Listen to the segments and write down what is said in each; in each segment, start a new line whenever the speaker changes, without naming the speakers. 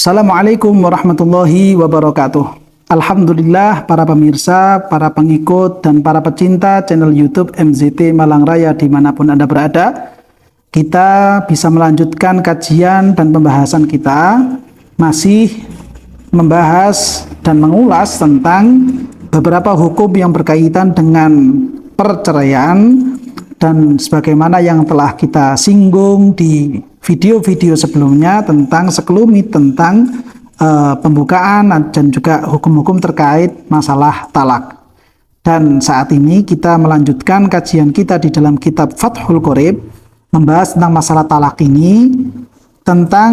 Assalamualaikum warahmatullahi wabarakatuh. Alhamdulillah para pemirsa, para pengikut, dan para pecinta channel YouTube MZT Malang Raya dimanapun Anda berada, kita bisa melanjutkan kajian dan pembahasan kita, masih membahas dan mengulas tentang beberapa hukum yang berkaitan dengan perceraian, dan sebagaimana yang telah kita singgung di video-video sebelumnya tentang sekelumit tentang pembukaan dan juga hukum-hukum terkait masalah talak. Dan saat ini kita melanjutkan kajian kita di dalam kitab Fathul Qorib, membahas tentang masalah talak ini, tentang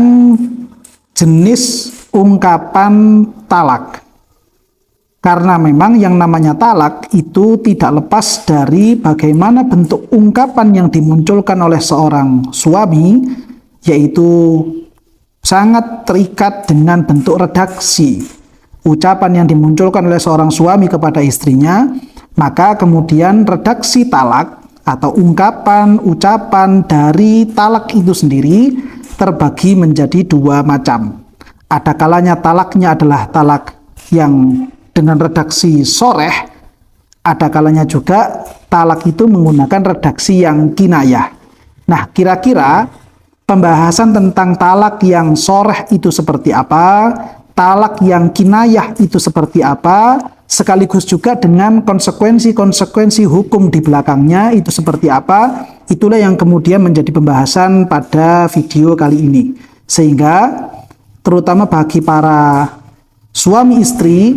jenis ungkapan talak. Karena memang yang namanya talak itu tidak lepas dari bagaimana bentuk ungkapan yang dimunculkan oleh seorang suami, yaitu sangat terikat dengan bentuk redaksi ucapan yang dimunculkan oleh seorang suami kepada istrinya. Maka kemudian redaksi talak atau ungkapan ucapan dari talak itu sendiri terbagi menjadi dua macam. Ada kalanya talaknya adalah talak yang dengan redaksi soreh, ada kalanya juga talak itu menggunakan redaksi yang kinayah. Nah, kira-kira pembahasan tentang talak yang soreh itu seperti apa, talak yang kinayah itu seperti apa, sekaligus juga dengan konsekuensi-konsekuensi hukum di belakangnya itu seperti apa, itulah yang kemudian menjadi pembahasan pada video kali ini. Sehingga terutama bagi para suami istri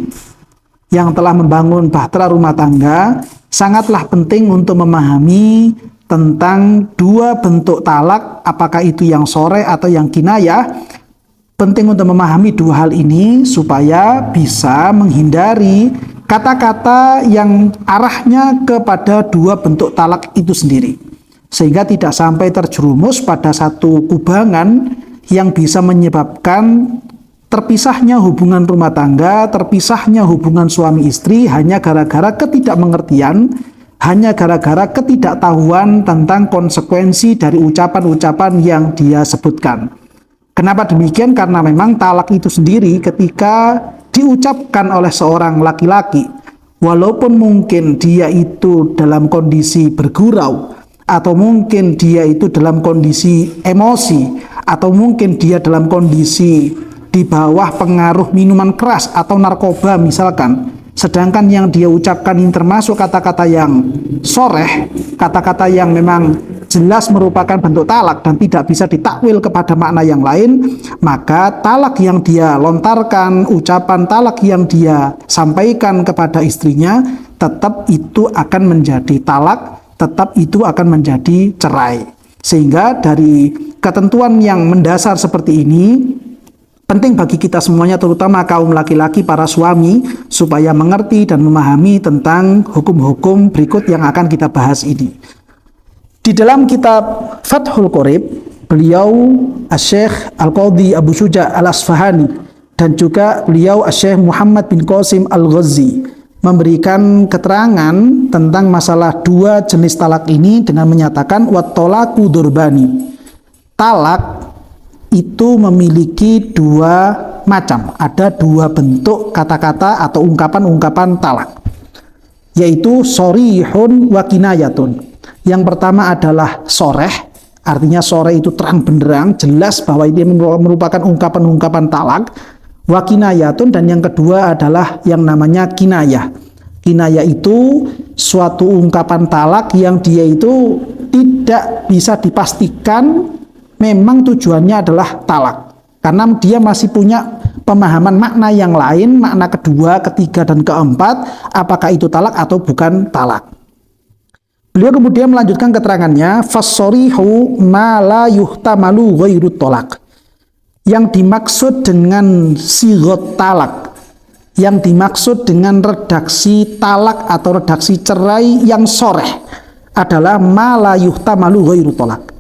yang telah membangun bahtera rumah tangga, sangatlah penting untuk memahami tentang dua bentuk talak, apakah itu yang soreh atau yang kinayah. Penting untuk memahami dua hal ini supaya bisa menghindari kata-kata yang arahnya kepada dua bentuk talak itu sendiri, sehingga tidak sampai terjerumus pada satu kubangan yang bisa menyebabkan terpisahnya hubungan rumah tangga, terpisahnya hubungan suami istri hanya gara-gara ketidakmengertian, hanya gara-gara ketidaktahuan tentang konsekuensi dari ucapan-ucapan yang dia sebutkan. Kenapa demikian? Karena memang talak itu sendiri ketika diucapkan oleh seorang laki-laki, walaupun mungkin dia itu dalam kondisi bergurau, atau mungkin dia itu dalam kondisi emosi, atau mungkin dia dalam kondisi di bawah pengaruh minuman keras atau narkoba misalkan, sedangkan yang dia ucapkan ini termasuk kata-kata yang soreh, kata-kata yang memang jelas merupakan bentuk talak dan tidak bisa ditakwil kepada makna yang lain, maka talak yang dia lontarkan, ucapan talak yang dia sampaikan kepada istrinya, tetap itu akan menjadi talak, tetap itu akan menjadi cerai. Sehingga dari ketentuan yang mendasar seperti ini, penting bagi kita semuanya, terutama kaum laki-laki, para suami, supaya mengerti dan memahami tentang hukum-hukum berikut yang akan kita bahas ini. Di dalam kitab Fathul Qorib, beliau Asy-Syaikh Al-Qadhi Abu Syuja Al-Asfahani dan juga beliau Asy-Syaikh Muhammad bin Qasim Al-Ghazi memberikan keterangan tentang masalah dua jenis talak ini dengan menyatakan wat-thalaqu durbani. Talak itu memiliki dua macam, ada dua bentuk kata-kata atau ungkapan-ungkapan talak, yaitu sorihun wa kinayatun. Yang pertama adalah soreh, artinya soreh itu terang benderang, jelas bahwa ini merupakan ungkapan-ungkapan talak. Wa kinayatun, dan yang kedua adalah yang namanya kinayah. Kinayah itu suatu ungkapan talak yang dia itu tidak bisa dipastikan memang tujuannya adalah talak, karena dia masih punya pemahaman makna yang lain, makna kedua, ketiga, dan keempat, apakah itu talak atau bukan talak. Beliau kemudian melanjutkan keterangannya, fassorihu ma la yuhtamalu ghairu talak. Yang dimaksud dengan sigot talak, yang dimaksud dengan redaksi talak atau redaksi cerai yang soreh adalah ma la yuhtamalu ghairu talak.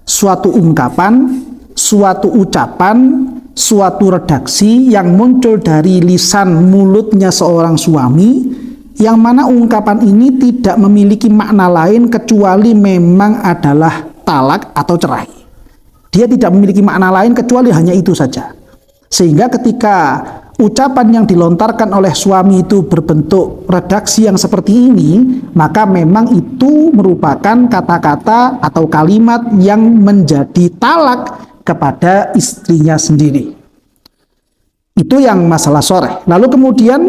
Suatu ungkapan, suatu ucapan, suatu redaksi yang muncul dari lisan mulutnya seorang suami, yang mana ungkapan ini tidak memiliki makna lain kecuali memang adalah talak atau cerai. Dia tidak memiliki makna lain kecuali hanya itu saja. Sehingga ketika ucapan yang dilontarkan oleh suami itu berbentuk redaksi yang seperti ini, maka memang itu merupakan kata-kata atau kalimat yang menjadi talak kepada istrinya sendiri. Itu yang masalah soreh. Lalu kemudian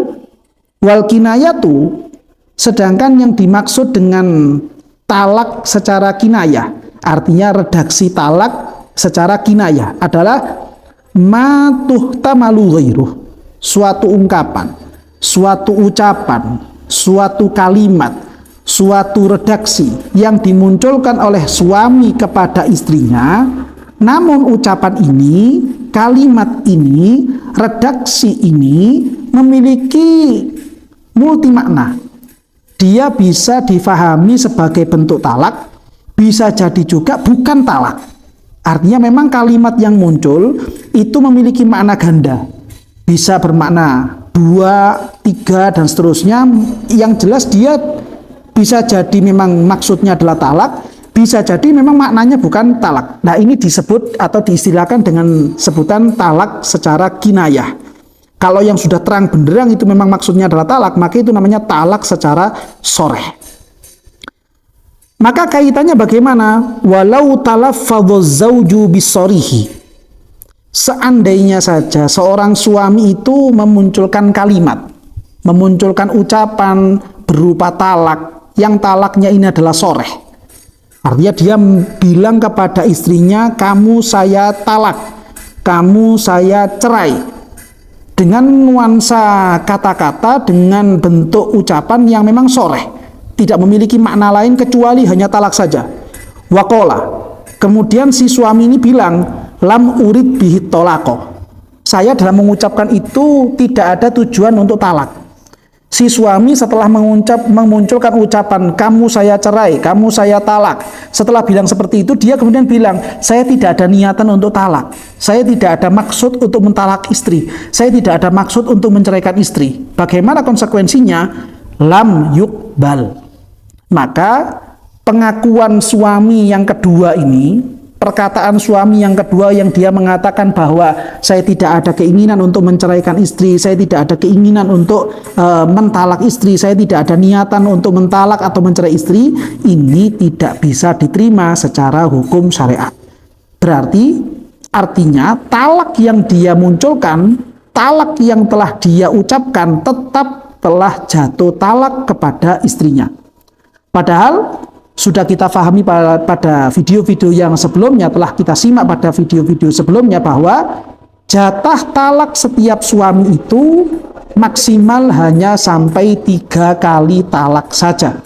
wal kinayatu, sedangkan yang dimaksud dengan talak secara kinayah, artinya redaksi talak secara kinayah adalah ma tuhtamalu ghairuh, suatu ungkapan, suatu ucapan, suatu kalimat, suatu redaksi yang dimunculkan oleh suami kepada istrinya, namun ucapan ini, kalimat ini, redaksi ini memiliki multi makna. Dia bisa difahami sebagai bentuk talak, bisa jadi juga bukan talak. Artinya memang kalimat yang muncul itu memiliki makna ganda. Bisa bermakna 2, 3, dan seterusnya. Yang jelas dia bisa jadi memang maksudnya adalah talak, bisa jadi memang maknanya bukan talak. Nah, ini disebut atau diistilahkan dengan sebutan talak secara kinayah. Kalau yang sudah terang benderang itu memang maksudnya adalah talak, maka itu namanya talak secara soreh. Maka kaitannya bagaimana? Walau talaffadhu zauju bisorihi. Seandainya saja seorang suami itu memunculkan kalimat, memunculkan ucapan berupa talak, yang talaknya ini adalah soreh. Artinya dia bilang kepada istrinya, kamu saya talak, kamu saya cerai. Dengan nuansa kata-kata, dengan bentuk ucapan yang memang soreh, tidak memiliki makna lain kecuali hanya talak saja. Waqala, kemudian si suami ini bilang, lam urid bihi tolako. Saya dalam mengucapkan itu tidak ada tujuan untuk talak. Si suami setelah memunculkan ucapan kamu saya cerai, kamu saya talak, setelah bilang seperti itu, dia kemudian bilang, saya tidak ada niatan untuk talak, saya tidak ada maksud untuk mentalak istri, saya tidak ada maksud untuk menceraikan istri. Bagaimana konsekuensinya? Lam yuqbal. Maka pengakuan suami yang kedua ini, perkataan suami yang kedua yang dia mengatakan bahwa saya tidak ada keinginan untuk menceraikan istri, saya tidak ada keinginan untuk mentalak istri, saya tidak ada niatan untuk mentalak atau mencerai istri, ini tidak bisa diterima secara hukum syariat. Berarti artinya talak yang dia munculkan, talak yang telah dia ucapkan tetap telah jatuh talak kepada istrinya. Padahal sudah kita pahami pada video-video yang sebelumnya, telah kita simak pada video-video sebelumnya bahwa jatah talak setiap suami itu maksimal hanya sampai 3 kali talak saja.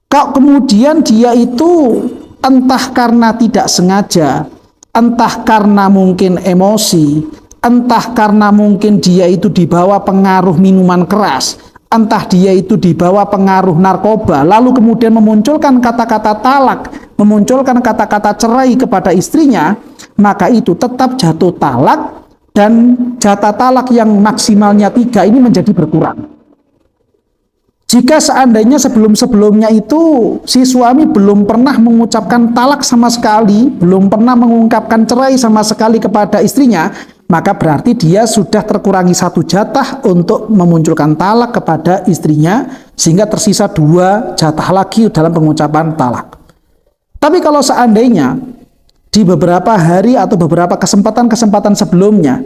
Kalau kemudian dia itu entah karena tidak sengaja, entah karena mungkin emosi, entah karena mungkin dia itu dibawa pengaruh minuman keras, entah dia itu dibawa pengaruh narkoba, lalu kemudian memunculkan kata-kata talak, memunculkan kata-kata cerai kepada istrinya, maka itu tetap jatuh talak, dan jatah talak yang maksimalnya 3 ini menjadi berkurang. Jika seandainya sebelum-sebelumnya itu si suami belum pernah mengucapkan talak sama sekali, belum pernah mengungkapkan cerai sama sekali kepada istrinya, maka berarti dia sudah terkurangi 1 jatah untuk memunculkan talak kepada istrinya, sehingga tersisa 2 jatah lagi dalam pengucapan talak. Tapi kalau seandainya di beberapa hari atau beberapa kesempatan-kesempatan sebelumnya,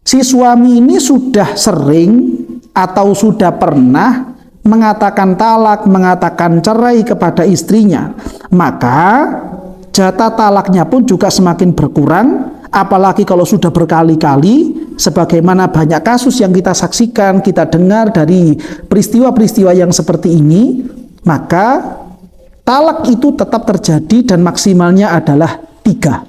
si suami ini sudah sering atau sudah pernah mengatakan talak, mengatakan cerai kepada istrinya, maka jatah talaknya pun juga semakin berkurang. Apalagi kalau sudah berkali-kali, sebagaimana banyak kasus yang kita saksikan, kita dengar dari peristiwa-peristiwa yang seperti ini, maka talak itu tetap terjadi dan maksimalnya adalah 3.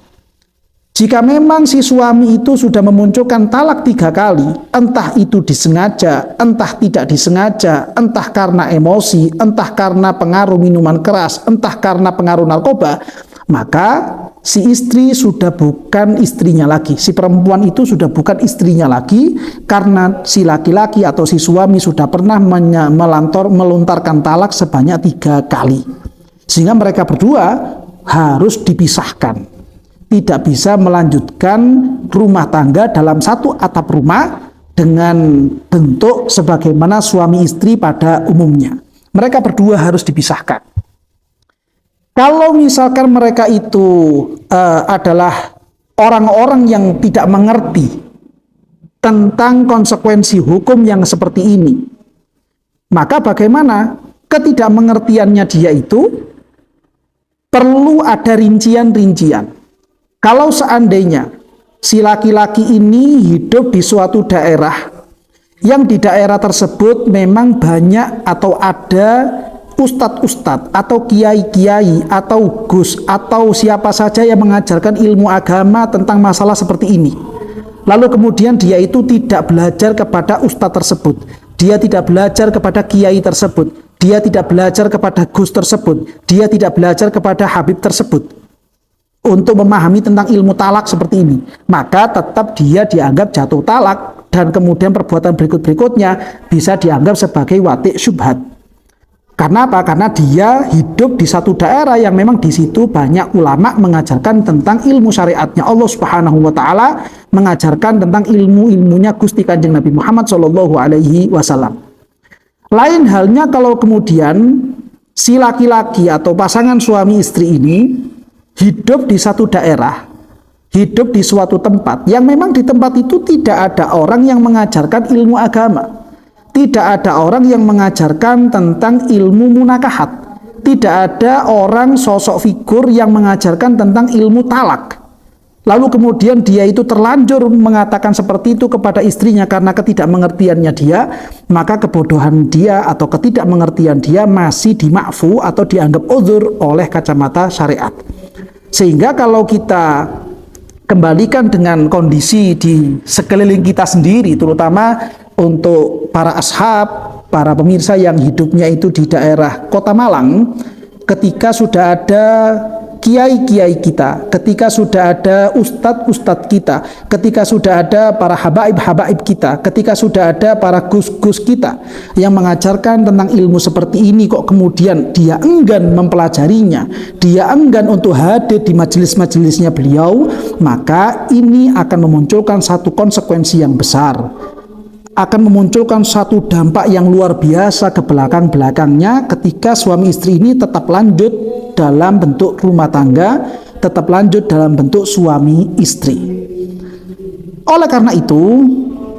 Jika memang si suami itu sudah memunculkan talak 3 kali, entah itu disengaja, entah tidak disengaja, entah karena emosi, entah karena pengaruh minuman keras, entah karena pengaruh narkoba, maka si istri sudah bukan istrinya lagi, si perempuan itu sudah bukan istrinya lagi, karena si laki-laki atau si suami sudah pernah melontarkan talak sebanyak 3 kali, sehingga mereka berdua harus dipisahkan. tidak bisa melanjutkan rumah tangga dalam satu atap rumah dengan bentuk sebagaimana suami istri pada umumnya. Mereka berdua harus dipisahkan. Kalau misalkan mereka itu adalah orang-orang yang tidak mengerti tentang konsekuensi hukum yang seperti ini, maka bagaimana? Ketidakmengertiannya dia itu perlu ada rincian-rincian. Kalau seandainya si laki-laki ini hidup di suatu daerah yang di daerah tersebut memang banyak atau ada ustadz-ustadz atau kiai-kiai atau gus atau siapa saja yang mengajarkan ilmu agama tentang masalah seperti ini. Lalu kemudian dia itu tidak belajar kepada ustadz tersebut, dia tidak belajar kepada kiai tersebut, dia tidak belajar kepada gus tersebut, dia tidak belajar kepada habib tersebut untuk memahami tentang ilmu talak seperti ini, maka tetap dia dianggap jatuh talak dan kemudian perbuatan berikut-berikutnya bisa dianggap sebagai wati' syubhat. Karena apa? Karena dia hidup di satu daerah yang memang di situ banyak ulama mengajarkan tentang ilmu syariatnya Allah Subhanahu wa taala, mengajarkan tentang ilmu-ilmunya Gusti Kanjeng Nabi Muhammad sallallahu alaihi wasallam. Lain halnya kalau kemudian si laki-laki atau pasangan suami istri ini hidup di satu daerah, hidup di suatu tempat yang memang di tempat itu tidak ada orang yang mengajarkan ilmu agama. Tidak ada orang yang mengajarkan tentang ilmu munakahat. Tidak ada orang sosok figur yang mengajarkan tentang ilmu talak. Lalu kemudian dia itu terlanjur mengatakan seperti itu kepada istrinya karena ketidakmengertiannya dia, maka kebodohan dia atau ketidakmengertian dia masih dimakfu atau dianggap uzur oleh kacamata syariat. Sehingga kalau kita kembalikan dengan kondisi di sekeliling kita sendiri, terutama untuk para ashab, para pemirsa yang hidupnya itu di daerah Kota Malang, ketika sudah ada kiai-kiai kita, ketika sudah ada ustadz-ustadz kita, ketika sudah ada para habaib-habaib kita, ketika sudah ada para gus-gus kita yang mengajarkan tentang ilmu seperti ini, kok kemudian dia enggan mempelajarinya, dia enggan untuk hadir di majelis-majelisnya beliau, maka ini akan memunculkan satu konsekuensi yang besar, akan memunculkan satu dampak yang luar biasa ke belakang-belakangnya ketika suami istri ini tetap lanjut dalam bentuk rumah tangga, tetap lanjut dalam bentuk suami istri. Oleh karena itu,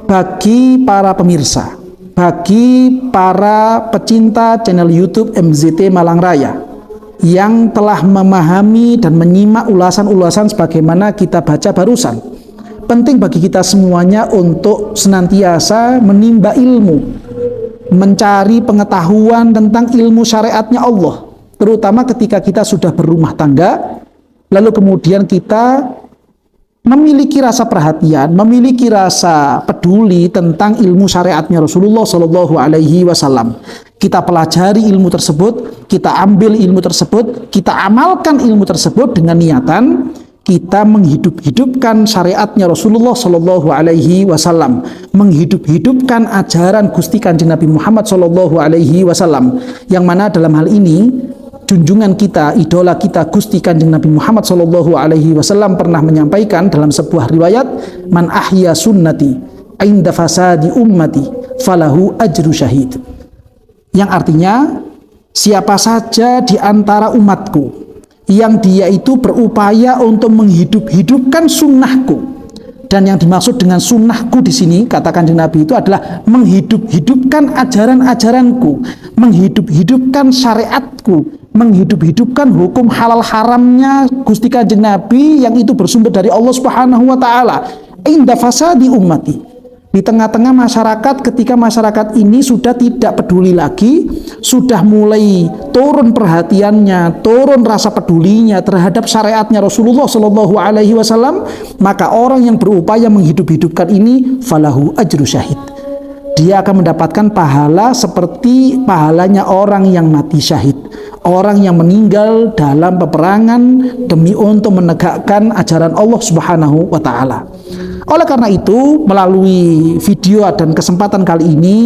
bagi para pemirsa, bagi para pecinta channel YouTube MZT Malang Raya yang telah memahami dan menyimak ulasan-ulasan sebagaimana kita baca barusan, penting bagi kita semuanya untuk senantiasa menimba ilmu, mencari pengetahuan tentang ilmu syariatnya Allah, terutama ketika kita sudah berumah tangga, lalu kemudian kita memiliki rasa perhatian, memiliki rasa peduli tentang ilmu syariatnya Rasulullah Shallallahu Alaihi Wasallam. Kita pelajari ilmu tersebut, kita ambil ilmu tersebut, kita amalkan ilmu tersebut dengan niatan kita menghidup-hidupkan syariatnya Rasulullah Shallallahu Alaihi Wasallam, menghidup-hidupkan ajaran Gusti Kanjeng Nabi Muhammad Shallallahu Alaihi Wasallam, yang mana dalam hal ini junjungan kita, idola kita Gusti Kanjeng Nabi Muhammad Shallallahu Alaihi Wasallam pernah menyampaikan dalam sebuah riwayat, man ahya sunnati inda fasadi ummati falahu ajru syahid, yang artinya siapa saja di antara umatku yang dia itu berupaya untuk menghidup-hidupkan sunnahku, dan yang dimaksud dengan sunnahku di sini kata Kanjeng Nabi itu adalah menghidup-hidupkan ajaran-ajaranku, menghidup-hidupkan syariatku, menghidup-hidupkan hukum halal haramnya Gusti Kanjeng Nabi yang itu bersumber dari Allah Subhanahu wa taala inda fasadi ummati, di tengah-tengah masyarakat ketika masyarakat ini sudah tidak peduli lagi, sudah mulai turun perhatiannya, turun rasa pedulinya terhadap syariatnya Rasulullah Shallallahu Alaihi Wasallam, maka orang yang berupaya menghidup-hidupkan ini falahu ajru syahid, dia akan mendapatkan pahala seperti pahalanya orang yang mati syahid, orang yang meninggal dalam peperangan demi untuk menegakkan ajaran Allah Subhanahu wa taala. Oleh karena itu, melalui video dan kesempatan kali ini,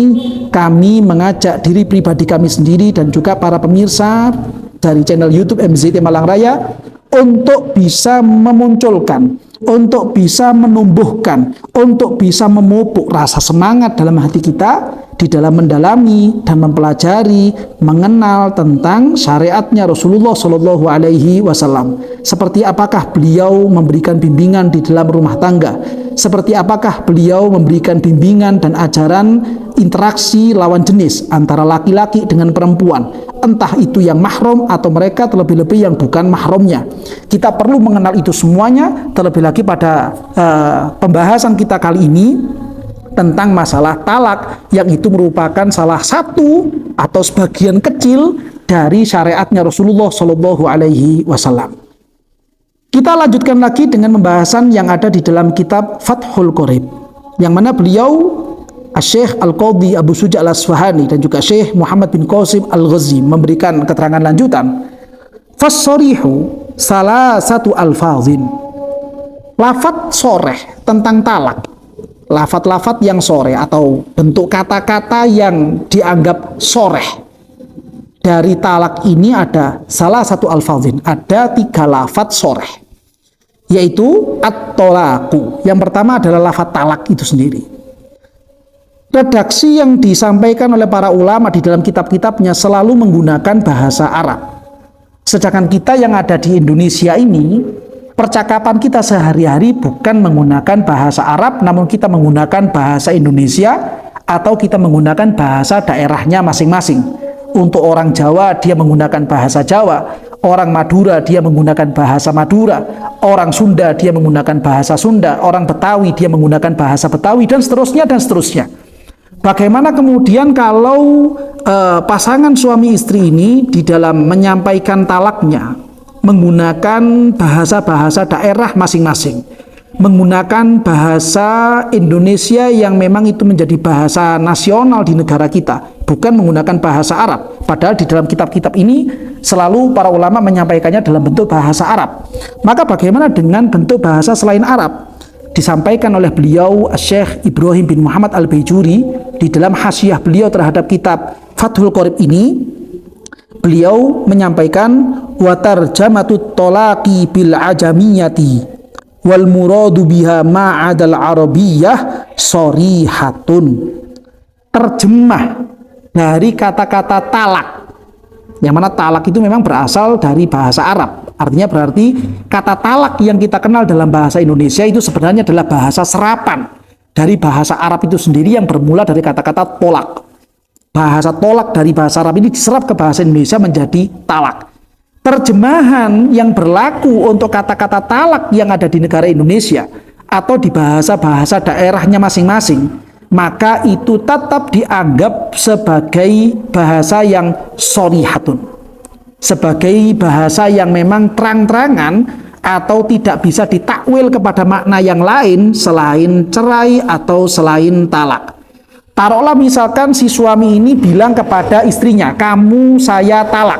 kami mengajak diri pribadi kami sendiri dan juga para pemirsa dari channel YouTube MZT Malang Raya untuk bisa memunculkan, untuk bisa menumbuhkan, untuk bisa memupuk rasa semangat dalam hati kita di dalam mendalami dan mempelajari, mengenal tentang syariatnya Rasulullah Shallallahu Alaihi Wasallam. Seperti apakah beliau memberikan bimbingan di dalam rumah tangga? Seperti apakah beliau memberikan bimbingan dan ajaran interaksi lawan jenis antara laki-laki dengan perempuan, entah itu yang mahram atau mereka terlebih-lebih yang bukan mahramnya. Kita perlu mengenal itu semuanya, terlebih lagi pada pembahasan kita kali ini tentang masalah talak, yang itu merupakan salah satu atau sebagian kecil dari syariatnya Rasulullah Shallallahu Alaihi Wasallam. Kita lanjutkan lagi dengan pembahasan yang ada di dalam kitab Fathul Qorib, yang mana beliau Syekh Al-Qadhi Abu Suja Al-Asfahani dan juga Syekh Muhammad bin Qasim Al-Ghazi memberikan keterangan lanjutan. Fassarihu salah satu alfazin. Lafat soreh tentang talak, lafat-lafat yang soreh atau bentuk kata-kata yang dianggap soreh dari talak ini ada salah satu alfazin, ada 3 lafat soreh, yaitu at-tolaku. Yang pertama adalah lafat talak itu sendiri. Redaksi yang disampaikan oleh para ulama di dalam kitab-kitabnya selalu menggunakan bahasa Arab. Sedangkan kita yang ada di Indonesia ini, percakapan kita sehari-hari bukan menggunakan bahasa Arab, namun kita menggunakan bahasa Indonesia atau kita menggunakan bahasa daerahnya masing-masing. Untuk orang Jawa dia menggunakan bahasa Jawa, orang Madura dia menggunakan bahasa Madura, orang Sunda dia menggunakan bahasa Sunda, orang Betawi dia menggunakan bahasa Betawi, dan seterusnya dan seterusnya. Bagaimana kemudian kalau pasangan suami istri ini di dalam menyampaikan talaknya menggunakan bahasa-bahasa daerah masing-masing, menggunakan bahasa Indonesia yang memang itu menjadi bahasa nasional di negara kita, bukan menggunakan bahasa Arab. Padahal di dalam kitab-kitab ini selalu para ulama menyampaikannya dalam bentuk bahasa Arab. Maka bagaimana dengan bentuk bahasa selain Arab? Disampaikan oleh beliau Syekh Ibrahim bin Muhammad Al-Baijuri di dalam hasyiah beliau terhadap kitab Fathul Qorib ini. Beliau menyampaikan wa tarjamatut talaqi bil ajamiyati wal muradu biha ma'adal arabiyyah sharihatun. Terjemah dari kata-kata talak, yang mana talak itu memang berasal dari bahasa Arab. Artinya berarti kata talak yang kita kenal dalam bahasa Indonesia itu sebenarnya adalah bahasa serapan dari bahasa Arab itu sendiri yang bermula dari kata-kata tolak. Bahasa tolak dari bahasa Arab ini diserap ke bahasa Indonesia menjadi talak. Terjemahan yang berlaku untuk kata-kata talak yang ada di negara Indonesia atau di bahasa-bahasa daerahnya masing-masing, maka itu tetap dianggap sebagai bahasa yang sharihatun, sebagai bahasa yang memang terang-terangan atau tidak bisa ditakwil kepada makna yang lain selain cerai atau selain talak. Taruhlah misalkan si suami ini bilang kepada istrinya, kamu saya talak.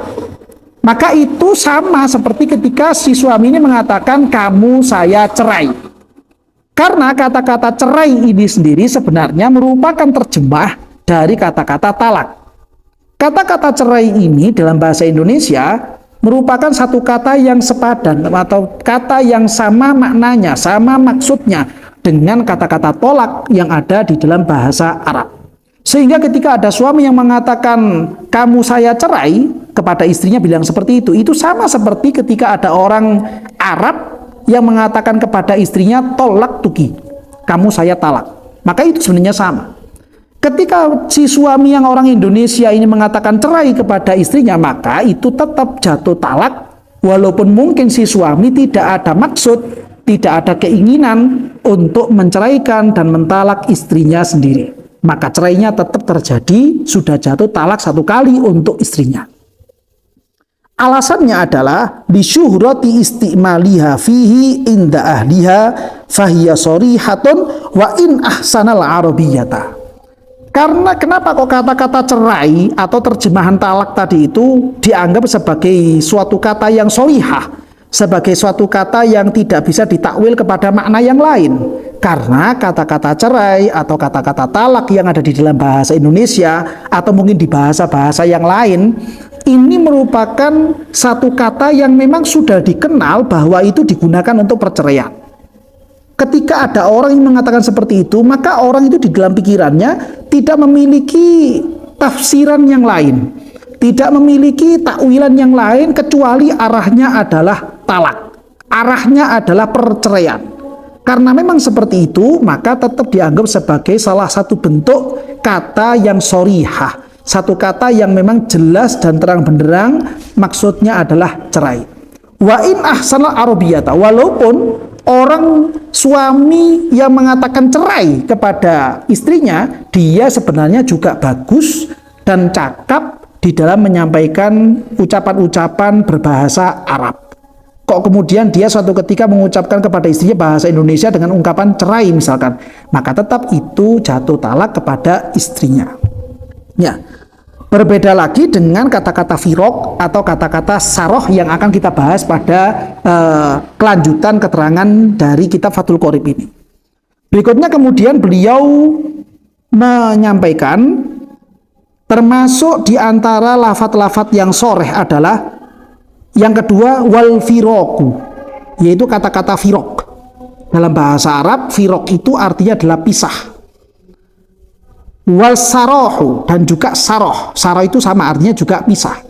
Maka itu sama seperti ketika si suami ini mengatakan kamu saya cerai. Karena kata-kata cerai ini sendiri sebenarnya merupakan terjemah dari kata-kata talak. Kata-kata cerai ini dalam bahasa Indonesia merupakan satu kata yang sepadan atau kata yang sama maknanya, sama maksudnya dengan kata-kata tolak yang ada di dalam bahasa Arab. Sehingga ketika ada suami yang mengatakan kamu saya cerai kepada istrinya bilang seperti itu sama seperti ketika ada orang Arab yang mengatakan kepada istrinya tolak tuki, kamu saya talak. Maka itu sebenarnya sama. Ketika si suami yang orang Indonesia ini mengatakan cerai kepada istrinya, maka itu tetap jatuh talak, walaupun mungkin si suami tidak ada maksud, tidak ada keinginan untuk menceraikan dan mentalak istrinya sendiri. Maka cerainya tetap terjadi, sudah jatuh talak 1 kali untuk istrinya. Alasannya adalah bisyuhrati istimaliha fihi inda ahliha fahiya sharihatun wa in ahsanal arabiyyata. Karena kenapa kok kata-kata cerai atau terjemahan talak tadi itu dianggap sebagai suatu kata yang sharihah, sebagai suatu kata yang tidak bisa ditakwil kepada makna yang lain. Karena kata-kata cerai atau kata-kata talak yang ada di dalam bahasa Indonesia atau mungkin di bahasa-bahasa yang lain ini merupakan satu kata yang memang sudah dikenal bahwa itu digunakan untuk perceraian. Ketika ada orang yang mengatakan seperti itu, maka orang itu di dalam pikirannya tidak memiliki tafsiran yang lain, tidak memiliki takwilan yang lain kecuali arahnya adalah talak, arahnya adalah perceraian. Karena memang seperti itu, maka tetap dianggap sebagai salah satu bentuk kata yang sorihah, satu kata yang memang jelas dan terang benderang maksudnya adalah cerai. Wa in ahsanal arabiyata, walaupun orang suami yang mengatakan cerai kepada istrinya, dia sebenarnya juga bagus dan cakap di dalam menyampaikan ucapan-ucapan berbahasa Arab. Kok kemudian dia suatu ketika mengucapkan kepada istrinya bahasa Indonesia dengan ungkapan cerai misalkan, maka tetap itu jatuh talak kepada istrinya. Ya, berbeda lagi dengan kata-kata firok atau kata-kata saroh yang akan kita bahas pada kelanjutan keterangan dari kitab Fathul Qorib ini. Berikutnya kemudian beliau menyampaikan termasuk di antara lafat-lafat yang soreh adalah yang kedua wal firoku, yaitu kata-kata firok. Dalam bahasa Arab firok itu artinya adalah pisah. Wal sarohu, dan juga saroh. Saroh itu sama artinya juga pisah.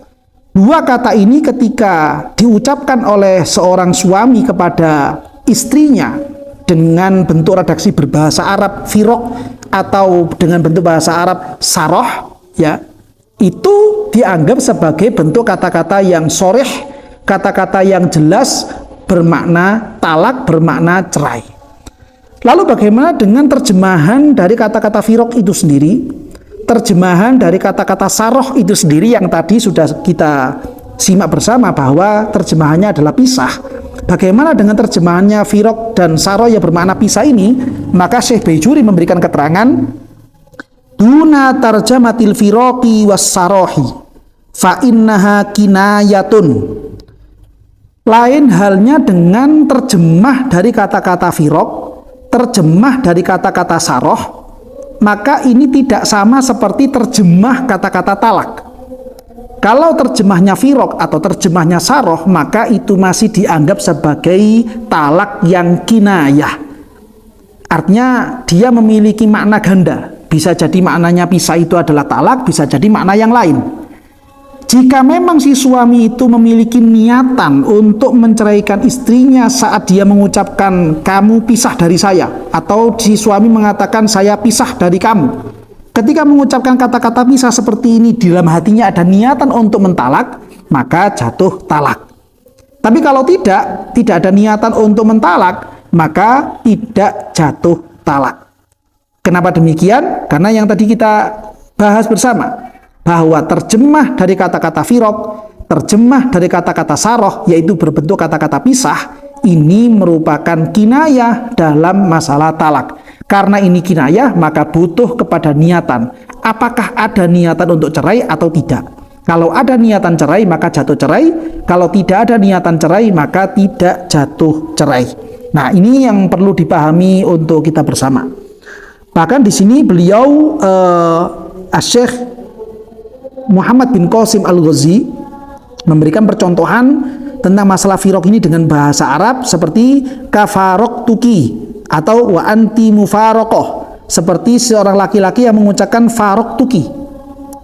Dua kata ini ketika diucapkan oleh seorang suami kepada istrinya dengan bentuk redaksi berbahasa Arab firok atau dengan bentuk bahasa Arab saroh, ya, itu dianggap sebagai bentuk kata-kata yang soreh, kata-kata yang jelas, bermakna talak, bermakna cerai. Lalu bagaimana dengan terjemahan dari kata-kata firok itu sendiri, terjemahan dari kata-kata saroh itu sendiri yang tadi sudah kita simak bersama bahwa terjemahannya adalah pisah. Bagaimana dengan terjemahannya firok dan saroh yang bermakna pisah ini? Maka Syekh Baijuri memberikan keterangan, duna tarjamatil firoqi was sarohi fa innaha kinayatun. Lain halnya dengan terjemah dari kata-kata firok, terjemah dari kata-kata saroh, maka ini tidak sama seperti terjemah kata-kata talak. Kalau terjemahnya firok atau terjemahnya saroh, maka itu masih dianggap sebagai talak yang kinayah. Artinya dia memiliki makna ganda. Bisa jadi maknanya pisah itu adalah talak, bisa jadi makna yang lain. Jika memang si suami itu memiliki niatan untuk menceraikan istrinya saat dia mengucapkan kamu pisah dari saya, atau si suami mengatakan saya pisah dari kamu, ketika mengucapkan kata-kata pisah seperti ini di dalam hatinya ada niatan untuk mentalak, maka jatuh talak. Tapi kalau tidak ada niatan untuk mentalak, maka tidak jatuh talak. Kenapa demikian? Karena yang tadi kita bahas bersama, bahwa terjemah dari kata-kata firok, terjemah dari kata-kata saroh, yaitu berbentuk kata-kata pisah, ini merupakan kinayah dalam masalah talak. Karena ini kinayah, maka butuh kepada niatan. Apakah ada niatan untuk cerai atau tidak? Kalau ada niatan cerai, maka jatuh cerai. Kalau tidak ada niatan cerai, maka tidak jatuh cerai. Nah, ini yang perlu dipahami untuk kita bersama. Bahkan di sini beliau Syekh Muhammad bin Qasim Al-Ghazi memberikan percontohan tentang masalah firok ini dengan bahasa Arab seperti kafarok tuki atau wa anti mufarokoh, seperti seorang laki-laki yang mengucapkan farok tuki.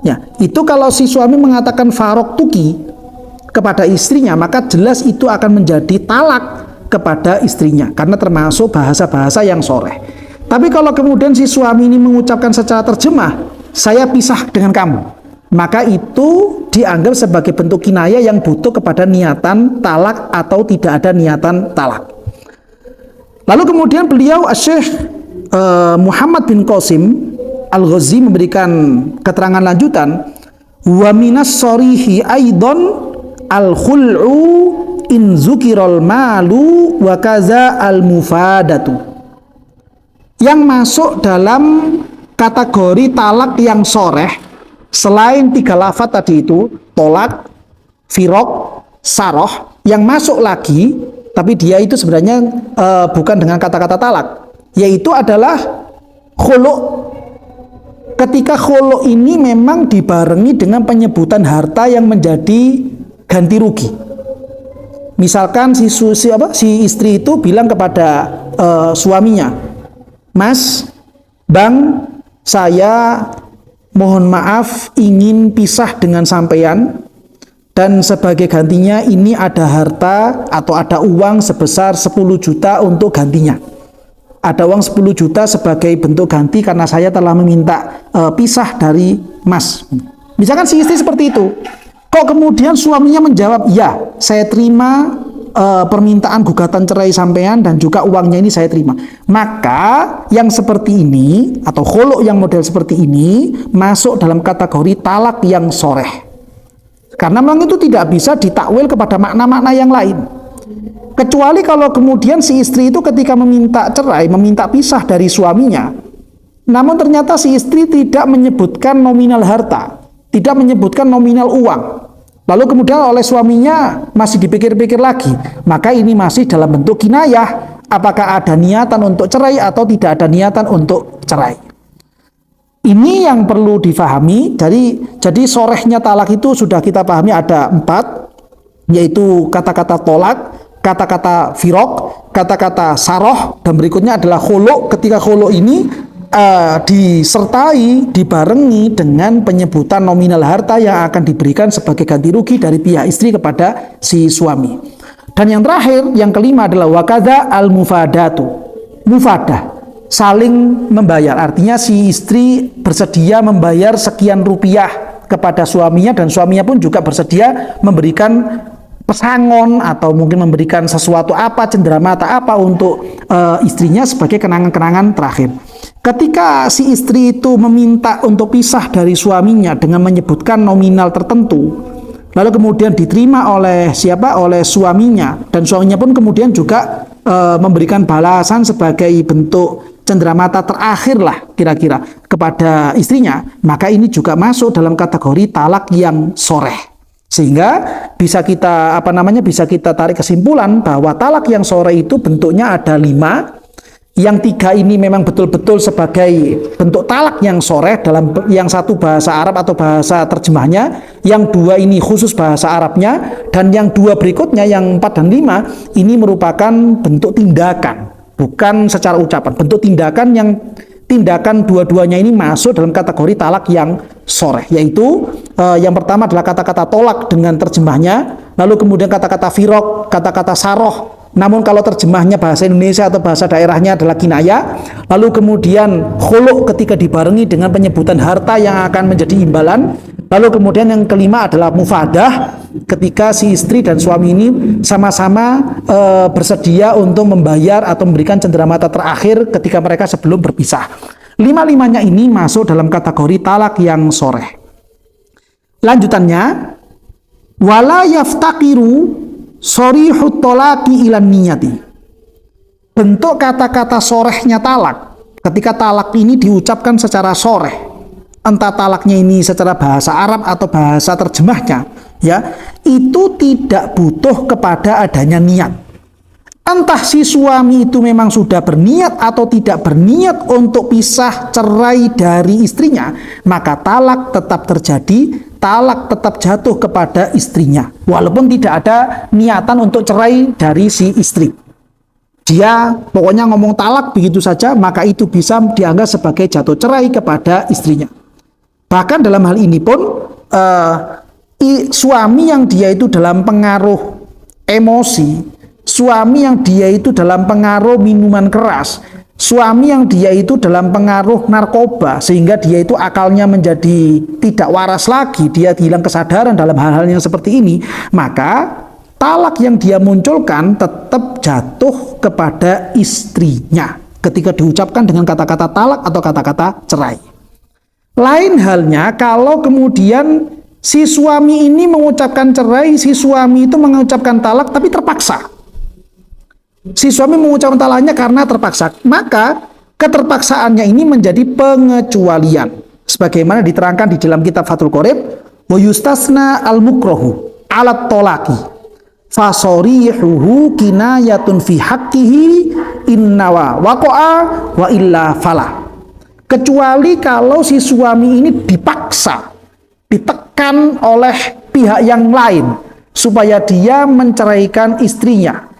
Ya, itu kalau si suami mengatakan farok tuki kepada istrinya, maka jelas itu akan menjadi talak kepada istrinya karena termasuk bahasa-bahasa yang soreh. Tapi kalau kemudian si suami ini mengucapkan secara terjemah, saya pisah dengan kamu, maka itu dianggap sebagai bentuk kinayah yang butuh kepada niatan talak atau tidak ada niatan talak. Lalu kemudian beliau Syekh Muhammad bin Qasim Al-Ghazi memberikan keterangan lanjutan, wa minas sorihi aidon al-khul'u in zukiral malu wa kaza al-mufadatu. Yang masuk dalam kategori talak yang soreh selain tiga lafaz tadi itu, tolak, firok, saroh, yang masuk lagi, tapi dia itu sebenarnya bukan dengan kata-kata talak, yaitu adalah khulu'. ketika khulu ini memang dibarengi dengan penyebutan harta yang menjadi ganti rugi. Misalkan si istri itu bilang kepada suaminya, "Mas, Bang, saya mohon maaf ingin pisah dengan sampean, dan sebagai gantinya ini ada harta atau ada uang sebesar 10 juta untuk gantinya. Ada uang 10 juta sebagai bentuk ganti karena saya telah meminta pisah dari Mas." Misalkan si istri seperti itu. Kok kemudian suaminya menjawab, "Ya, saya terima permintaan gugatan cerai sampean dan juga uangnya ini saya terima." Maka yang seperti ini atau khulu yang model seperti ini masuk dalam kategori talak yang soreh. Karena memang itu tidak bisa ditakwil kepada makna-makna yang lain. Kecuali kalau kemudian si istri itu ketika meminta cerai, meminta pisah dari suaminya, namun ternyata si istri tidak menyebutkan nominal harta, tidak menyebutkan nominal uang. Lalu kemudian oleh suaminya masih dipikir-pikir lagi, maka ini masih dalam bentuk kinayah. Apakah ada niatan untuk cerai atau tidak ada niatan untuk cerai? Ini yang perlu difahami. Jadi sorehnya talak itu sudah kita pahami ada 4, yaitu kata-kata tolak, kata-kata firok, kata-kata saroh, dan berikutnya adalah khulu. Ketika khulu ini disertai, dibarengi dengan penyebutan nominal harta yang akan diberikan sebagai ganti rugi dari pihak istri kepada si suami. Dan yang terakhir, yang kelima adalah wakadha al-mufadatu. Mufadah, saling membayar. Artinya si istri bersedia membayar sekian rupiah kepada suaminya dan suaminya pun juga bersedia memberikan pesangon atau mungkin memberikan sesuatu apa, cenderamata apa untuk istrinya sebagai kenangan-kenangan terakhir. Ketika si istri itu meminta untuk pisah dari suaminya dengan menyebutkan nominal tertentu, lalu kemudian diterima oleh oleh suaminya, dan suaminya pun kemudian juga memberikan balasan sebagai bentuk cenderamata terakhir lah kira-kira kepada istrinya, maka ini juga masuk dalam kategori talak yang soreh. Sehingga bisa kita bisa kita tarik kesimpulan bahwa talak yang soreh itu bentuknya ada 5. Yang 3 ini memang betul-betul sebagai bentuk talak yang soreh, dalam yang satu bahasa Arab atau bahasa terjemahnya, yang 2 ini khusus bahasa Arabnya, dan yang 2 berikutnya yang 4 dan 5 ini merupakan bentuk tindakan, bukan secara ucapan, bentuk tindakan yang tindakan dua-duanya ini masuk dalam kategori talak yang soreh, yaitu yang pertama adalah kata-kata tolak dengan terjemahnya, lalu kemudian kata-kata firok, kata-kata saroh, namun kalau terjemahnya bahasa Indonesia atau bahasa daerahnya adalah kinayah, lalu kemudian khulu ketika dibarengi dengan penyebutan harta yang akan menjadi imbalan, lalu kemudian yang kelima adalah mufadah, ketika si istri dan suami ini sama-sama bersedia untuk membayar atau memberikan cenderamata terakhir ketika mereka sebelum berpisah. 5-limanya ini masuk dalam kategori talak yang soreh. Lanjutannya, wala yaftaqiru sorihut tolaki ilan niyati. Bentuk kata-kata sorehnya talak, ketika talak ini diucapkan secara soreh, entah talaknya ini secara bahasa Arab atau bahasa terjemahnya, ya, itu tidak butuh kepada adanya niat. Entah si suami itu memang sudah berniat atau tidak berniat untuk pisah cerai dari istrinya, maka talak tetap terjadi, talak tetap jatuh kepada istrinya, walaupun tidak ada niatan untuk cerai dari si istri. Dia pokoknya ngomong talak begitu saja, maka itu bisa dianggap sebagai jatuh cerai kepada istrinya. Bahkan dalam hal ini pun suami yang dia itu dalam pengaruh emosi, suami yang dia itu dalam pengaruh minuman keras, suami yang dia itu dalam pengaruh narkoba, sehingga dia itu akalnya menjadi tidak waras lagi, dia hilang kesadaran dalam hal-hal yang seperti ini, maka talak yang dia munculkan tetap jatuh kepada istrinya ketika diucapkan dengan kata-kata talak atau kata-kata cerai. Lain halnya kalau kemudian si suami ini mengucapkan cerai, si suami itu mengucapkan talak tapi terpaksa. Si suami mengucapkan talaknya karena terpaksa, maka keterpaksaannya ini menjadi pengecualian. Sebagaimana diterangkan di dalam kitab Fathul Qorib, wa yustasna al-mukrohu alat tolaki fasorihuhu kinayatun fi haqqihi innawa waqa'a wa illa fala. kecuali kalau si suami ini dipaksa, ditekan oleh pihak yang lain supaya dia menceraikan istrinya.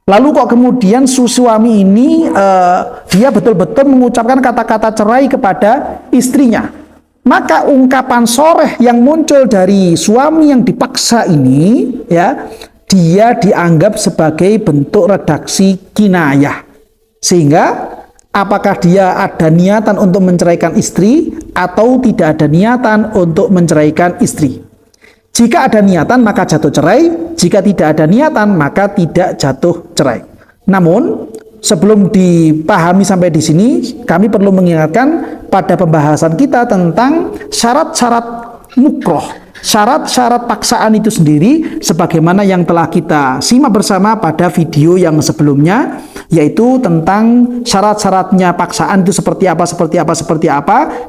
Lalu kok kemudian suami ini dia betul-betul mengucapkan kata-kata cerai kepada istrinya. Maka ungkapan soreh yang muncul dari suami yang dipaksa ini, ya, dia dianggap sebagai bentuk redaksi kinayah. Sehingga apakah dia ada niatan untuk menceraikan istri atau tidak ada niatan untuk menceraikan istri. Jika ada niatan maka jatuh cerai, jika tidak ada niatan maka tidak jatuh cerai. Namun sebelum dipahami sampai di sini, kami perlu mengingatkan pada pembahasan kita tentang syarat-syarat mukroh, syarat-syarat paksaan itu sendiri, sebagaimana yang telah kita simak bersama pada video yang sebelumnya, yaitu tentang syarat-syaratnya paksaan itu seperti apa.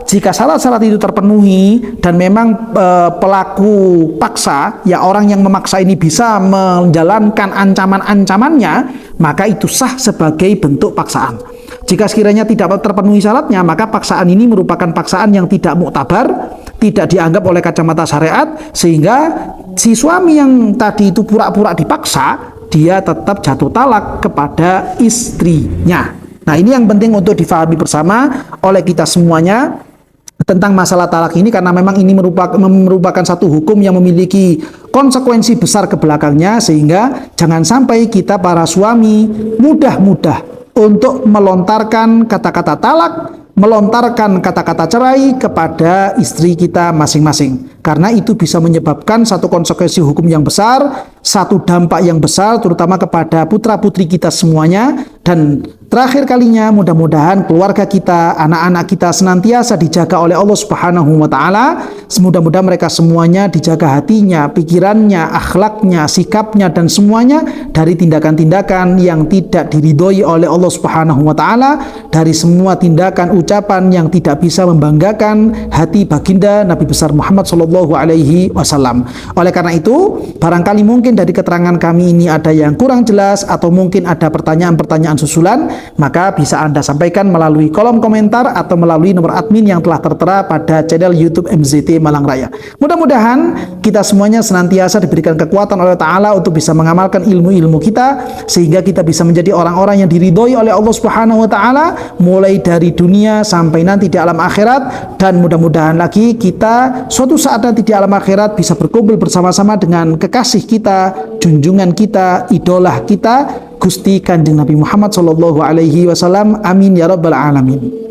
Jika syarat-syarat itu terpenuhi dan memang pelaku paksa, ya orang yang memaksa ini bisa menjalankan ancaman-ancamannya, maka itu sah sebagai bentuk paksaan. Jika sekiranya tidak terpenuhi syaratnya, maka paksaan ini merupakan paksaan yang tidak muktabar, tidak dianggap oleh kacamata syariat, sehingga si suami yang tadi itu pura-pura dipaksa, dia tetap jatuh talak kepada istrinya. Nah, ini yang penting untuk difahami bersama oleh kita semuanya tentang masalah talak ini, karena memang ini merupakan satu hukum yang memiliki konsekuensi besar ke belakangnya, sehingga jangan sampai kita para suami mudah-mudah untuk melontarkan kata-kata talak, melontarkan kata-kata cerai kepada istri kita masing-masing. Karena itu bisa menyebabkan satu konsekuensi hukum yang besar, satu dampak yang besar, terutama kepada putra-putri kita semuanya. Dan terakhir kalinya, mudah-mudahan keluarga kita, anak-anak kita senantiasa dijaga oleh Allah Subhanahu wa Ta'ala. Mudah-mudahan mereka semuanya dijaga hatinya, pikirannya, akhlaknya, sikapnya, dan semuanya dari tindakan-tindakan yang tidak diridhoi oleh Allah Subhanahu wa Ta'ala, dari semua tindakan ucapan yang tidak bisa membanggakan hati baginda Nabi besar Muhammad Shallallahu Alaihi Wasallam. Oleh karena itu, barangkali mungkin dari keterangan kami ini ada yang kurang jelas, atau mungkin ada pertanyaan-pertanyaan susulan, maka bisa Anda sampaikan melalui kolom komentar atau melalui nomor admin yang telah tertera pada channel YouTube MZT Malang Raya. Mudah-mudahan kita semuanya senantiasa diberikan kekuatan oleh Ta'ala untuk bisa mengamalkan ilmu-ilmu kita, sehingga kita bisa menjadi orang-orang yang diridhoi oleh Allah Subhanahu wa Ta'ala, mulai dari dunia sampai nanti di alam akhirat. Dan mudah-mudahan lagi kita suatu saat nanti di alam akhirat bisa berkumpul bersama-sama dengan kekasih kita, junjungan kita, idolah kita, Gusti Kanjeng Nabi Muhammad Sallallahu Alaihi Wasallam. Amin ya Rabbal Alamin.